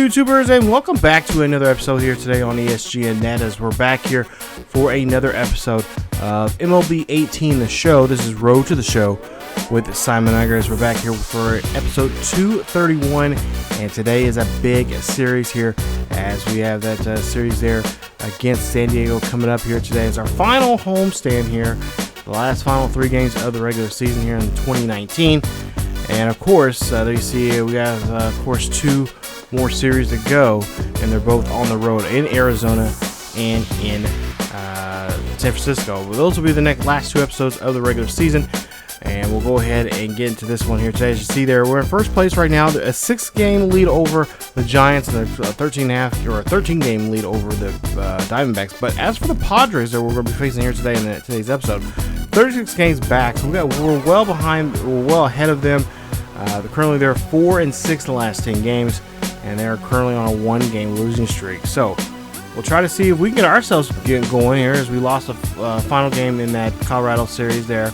YouTubers, and welcome back to another episode here today on ESGNet, as we're back here for another episode of MLB 18, the show. This is Road to the Show with Simon Unger, as we're back here for episode 231, and today is a big series here, as we have that series there against San Diego coming up here today. It's our final homestand here, the last final 3 games of the regular season here in 2019. And of course, there you see we have, of course, 2 more series to go, and they're both on the road in Arizona and in San Francisco. Well, those will be the last 2 episodes of the regular season, and we'll go ahead and get into this one here today. As you see there, we're in first place right now, a 6-game lead over the Giants, and a 13-game lead over the Diamondbacks. But as for the Padres that we're going to be facing here today in today's episode, 36 games back, so we're well behind, we're well ahead of them. Currently they're 4-6 in the last 10 games, and they're currently on a 1-game losing streak. So we'll try to see if we can get ourselves going here, as we lost a final game in that Colorado series there,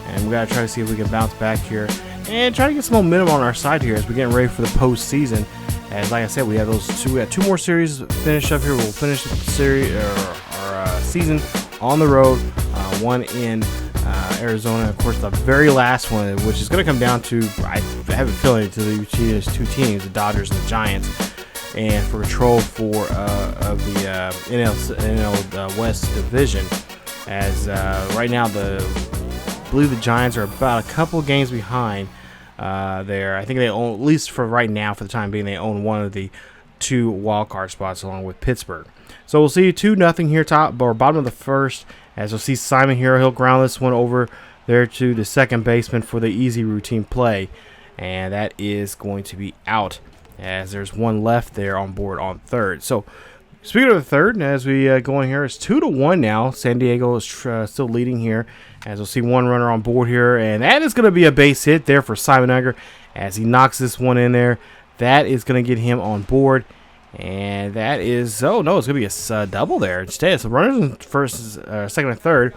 and we got to try to see if we can bounce back here and try to get some momentum on our side here as we're getting ready for the postseason. As like I said, we have we got 2 more series finished up here. We'll finish the series, our season on the road, one in Arizona, of course, the very last one, which is going to come down to, I have a feeling, to the 2 teams, the Dodgers and the Giants, and for control of the NL West division. As right now, I believe the Giants are about a couple games behind there. I think they own, at least for right now, for the time being, they own one of the 2 wild card spots along with Pittsburgh. So we'll see 2-0 here, top or bottom of the first. As you'll see Simon here, he'll ground this one over there to the second baseman for the easy routine play. And that is going to be out, as there's one left there on board on third. So speaking of the third, as we go in here, it's 2-1 now. San Diego is still leading here, as we'll see 1 runner on board here. And that is going to be a base hit there for Simon Unger, as he knocks this one in there. That is going to get him on board. And that is, oh no, it's going to be a double there instead. So runners in first, second, and third.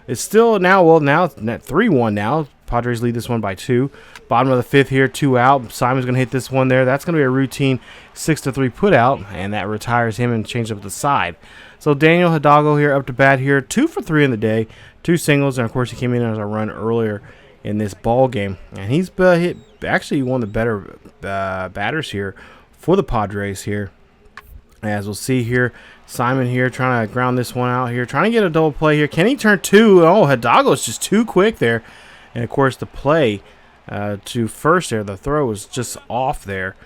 It's still now, well, now it's 3-1 now. Padres lead this one by 2. Bottom of the 5th here, 2 out. Simon's going to hit this one there. That's going to be a routine 6-3 put out, and that retires him and changes up the side. So Daniel Hidalgo here up to bat here, 2 for 3 in the day, 2 singles, and of course he came in as a run earlier in this ball game. And he's hit actually one of the better batters here for the Padres here. As we'll see here, Simon here trying to ground this one out here, trying to get a double play here. Can he turn 2? Oh, Hidalgo's just too quick there. And, of course, the play to first there, the throw was just off there,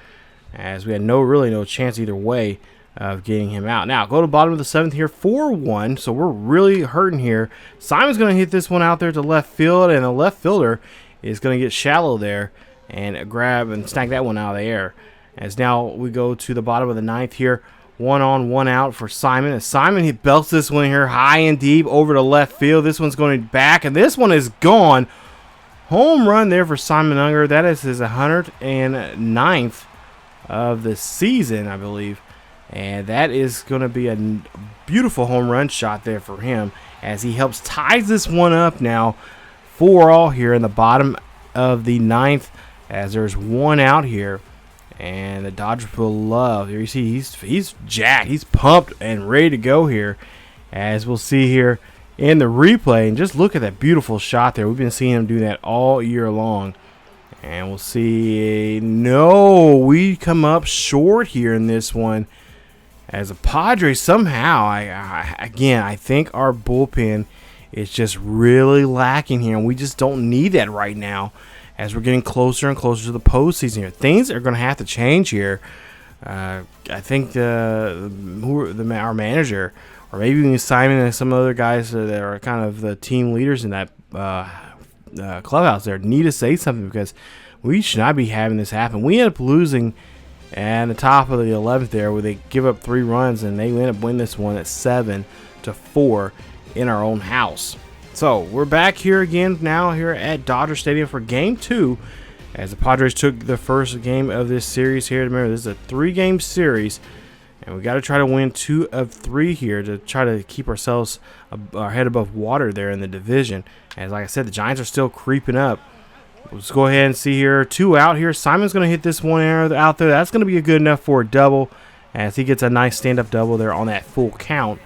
as we had really no chance either way of getting him out. Now, go to the bottom of the 7th here, 4-1, so we're really hurting here. Simon's going to hit this one out there to left field, and the left fielder is going to get shallow there and grab and snag that one out of the air. As now we go to the bottom of the 9th here, 1 on, 1 out for Simon. As Simon, he belts this one here high and deep over to left field. This one's going back, and this one is gone. Home run there for Simon Unger. That is his 109th of the season, I believe. And that is going to be a beautiful home run shot there for him, as he helps ties this one up now 4-all here in the bottom of the 9th, as there's 1 out here. And the Dodgers will love. Here you see he's jacked. He's pumped and ready to go here, as we'll see here in the replay. And just look at that beautiful shot there. We've been seeing him do that all year long. And we'll see. No, we come up short here in this one, as a Padres somehow. I think our bullpen is just really lacking here, and we just don't need that right now, as we're getting closer and closer to the postseason here. Things are going to have to change here. I think our manager, or maybe even Simon and some other guys that are kind of the team leaders in that clubhouse there, need to say something, because we should not be having this happen. We end up losing at the top of the 11th there, where they give up 3 runs, and they end up winning this one at 7-4 in our own house. So we're back here again now here at Dodger Stadium for Game 2, as the Padres took the first game of this series here. Remember, this is a 3-game series, and we got to try to win 2 of 3 here to try to keep ourselves our head above water there in the division. As like I said, the Giants are still creeping up Let's go ahead and see here. 2 out here. Simon's going to hit this one out there. That's going to be good enough for a double as he gets a nice stand-up double there on that full count.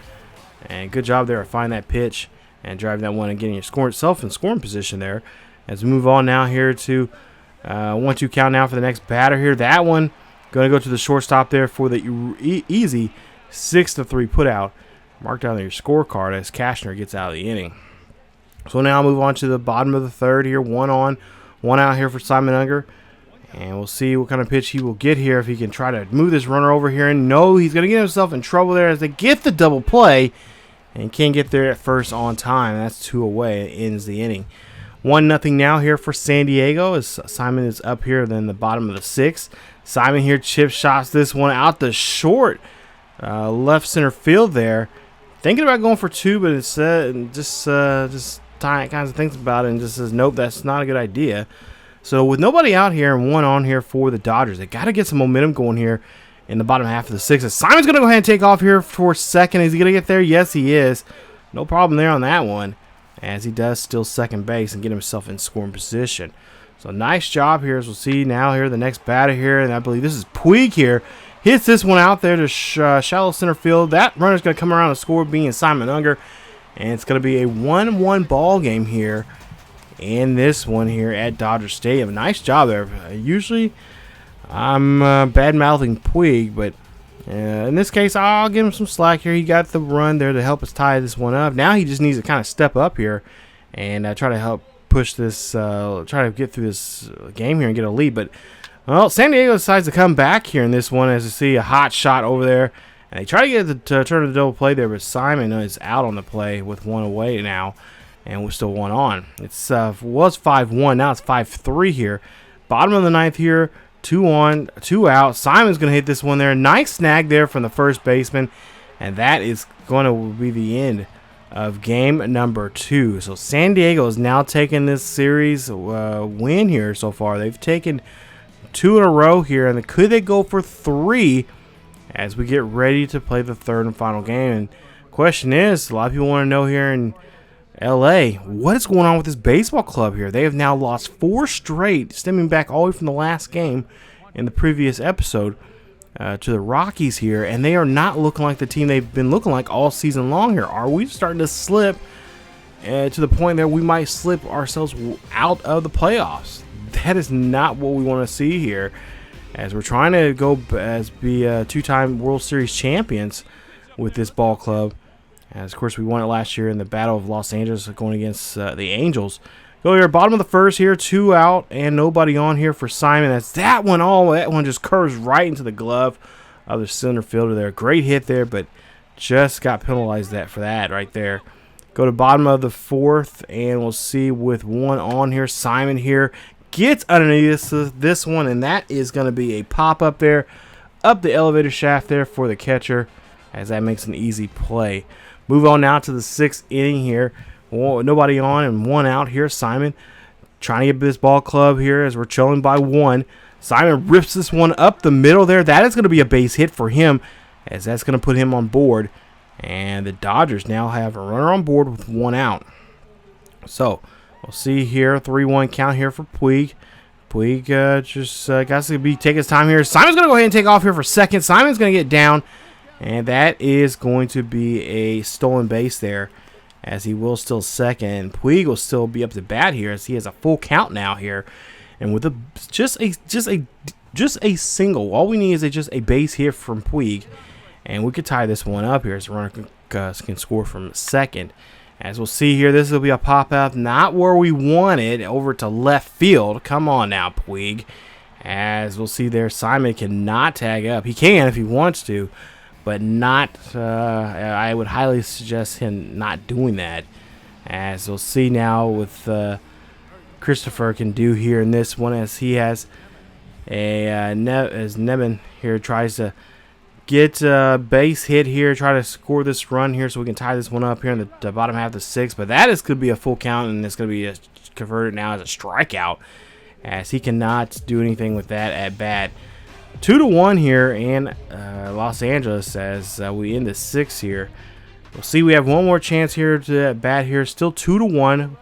And good job there to find that pitch and drive that one and getting yourself in scoring position there. As we move on now here to 1-2 count now for the next batter here. That one going to go to the shortstop there for the easy 6-3 put out. Mark down your scorecard as Cashner gets out of the inning. So now I'll move on to the bottom of the third here. 1 on, 1 out here for Simon Unger. And we'll see what kind of pitch he will get here if he can try to move this runner over here. And no, he's going to get himself in trouble there as they get the double play. And can't get there at first on time. That's 2 away. It ends the inning. 1-0 now here for San Diego as Simon is up here then the bottom of the 6th. Simon here chip shots this one out the short left center field there. Thinking about going for 2, but it's just kinds of thinks about it and just says, nope, that's not a good idea. So with nobody out here and 1 on here for the Dodgers, they got to get some momentum going here in the bottom half of the 6th. Simon's going to go ahead and take off here for second. Is he going to get there? Yes, he is. No problem there on that one, as he does steal second base and get himself in scoring position. So nice job here, as we'll see now here, the next batter here, and I believe this is Puig here. Hits this one out there to shallow center field. That runner's going to come around and score, being Simon Unger. And it's going to be a 1-1 ball game here in this one here at Dodger Stadium. Nice job there. Usually I'm bad-mouthing Puig, but in this case, I'll give him some slack here. He got the run there to help us tie this one up. Now he just needs to kind of step up here and try to help push this, try to get through this game here and get a lead. But, well, San Diego decides to come back here in this one as you see a hot shot over there. And they try to get the turn of the double play there, but Simon is out on the play with 1 away now. And we're still 1 on. It's was 5-1. Now it's 5-3 here. Bottom of the 9th here. 2 on, 2 out. Simon's going to hit this one there. Nice snag there from the first baseman. And that is going to be the end of game number 2. So San Diego is now taking this series win here so far. They've taken 2 in a row here. And could they go for 3 as we get ready to play the third and final game? And question is, a lot of people want to know here in LA, what is going on with this baseball club here? They have now lost 4 straight, stemming back all the way from the last game in the previous episode to the Rockies here, and they are not looking like the team they've been looking like all season long here. Are we starting to slip to the point that we might slip ourselves out of the playoffs? That is not what we want to see here, as we're trying to go as be 2-time World Series champions with this ball club. As, of course, we won it last year in the Battle of Los Angeles going against the Angels. Go here, bottom of the first here, 2 out and nobody on here for Simon. That's that one. Oh, that one just curves right into the glove of the center fielder there. Great hit there, but just got penalized for that right there. Go to bottom of the 4th, and we'll see with 1 on here. Simon here gets underneath this one, and that is going to be a pop-up there, up the elevator shaft there for the catcher, as that makes an easy play. Move on now to the 6th inning here. Nobody on and 1 out here. Simon trying to get this ball club here as we're trailing by 1. Simon rips this one up the middle there. That is going to be a base hit for him, as that's going to put him on board. And the Dodgers now have a runner on board with 1 out. So we'll see here, 3-1 count here for Puig. Puig just got to take his time here. Simon's going to go ahead and take off here for second. Simon's going to get down. And that is going to be a stolen base there, as he will still second. Puig will still be up to bat here, as he has a full count now here, and with just a single. All we need is just a base hit from Puig, and we could tie this one up here, as the runner can score from second. As we'll see here, this will be a pop up, not where we want it, over to left field. Come on now, Puig. As we'll see there, Simon cannot tag up. He can if he wants to, but not. I would highly suggest him not doing that, as we'll see now with Christopher can do here in this one, as he has as Nevin here tries to get a base hit here, try to score this run here so we can tie this one up here in the bottom half of the 6th. But that is could be a full count, and it's going to be converted now as a strikeout, as he cannot do anything with that at bat. 2-1 here in Los Angeles as we end the 6th here. We'll see. We have one more chance here to bat here. Still 2-1.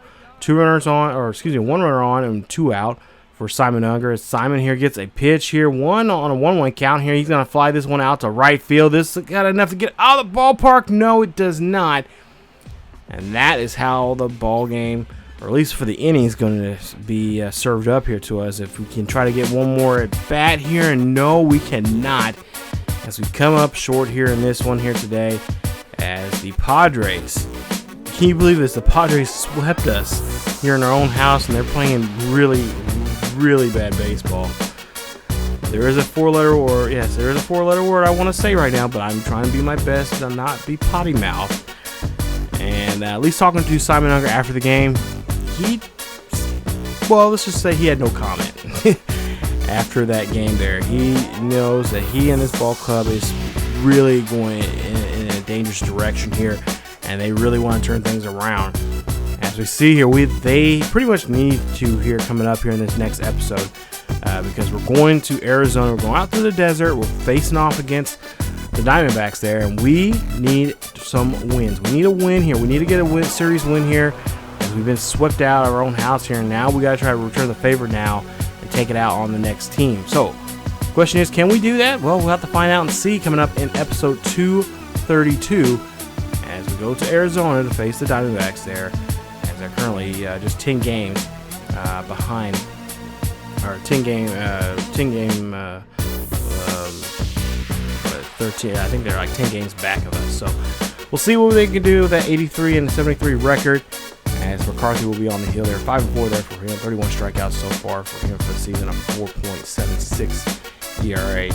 one runner on and 2 out for Simon Unger. Simon here gets a pitch here, one on a 1-1 count here. He's going to fly this one out to right field. This got enough to get out of the ballpark. No, it does not. And that is how the ball game, or at least for the inning, is going to be served up here to us. If we can try to get one more at bat here, and no, we cannot. As we come up short here in this one here today, as the Padres, can you believe this? The Padres swept us here in our own house, and they're playing really, really bad baseball. There is a 4-letter word. Yes, there is a 4-letter word I want to say right now, but I'm trying to be my best to not be potty mouth. And at least talking to Simon Unger after the game, let's just say he had no comment after that game there. He knows that he and this ball club is really going in a dangerous direction here, and they really want to turn things around. As we see here, they pretty much need to here coming up here in this next episode because we're going to Arizona. We're going out through the desert. We're facing off against the Diamondbacks there, and we need some wins. We need a win here. We need to get a series win here, as we've been swept out of our own house here, and now we got to try to return the favor now and take it out on the next team. So, the question is, can we do that? Well, we'll have to find out and see coming up in episode 232 as we go to Arizona to face the Diamondbacks there, as they're currently just 10 games behind, or 10 game 13. I think they're like 10 games back of us. So we'll see what they can do with that 83 and 73 record. As McCarthy will be on the hill there, 5-4 there for him, 31 strikeouts so far for him for the season, a 4.76 ERA.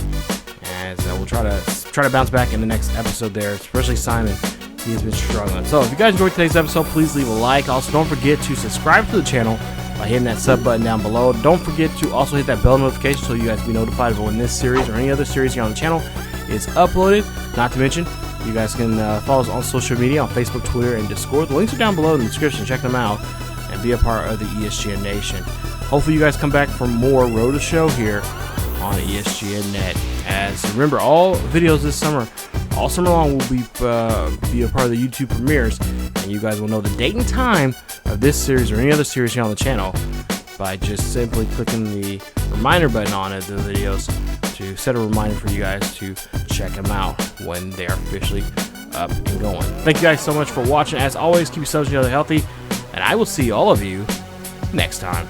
As we'll try to bounce back in the next episode there, especially Simon. He has been struggling. So if you guys enjoyed today's episode, please leave a like. Also, don't forget to subscribe to the channel by hitting that sub button down below. Don't forget to also hit that bell notification so you guys be notified of when this series or any other series here on the channel is uploaded. Not to mention, you guys can follow us on social media, on Facebook, Twitter, and Discord. The links are down below in the description. Check them out and be a part of the ESGN Nation. Hopefully you guys come back for more Road to Show here on ESGNet. As remember, all videos this summer, all summer long, will be a part of the YouTube premieres, and you guys will know the date and time of this series or any other series here on the channel by just simply clicking the reminder button on it, the videos, to set a reminder for you guys to check them out when they are officially up and going. Thank you guys so much for watching. As always, keep yourselves healthy, and I will see all of you next time.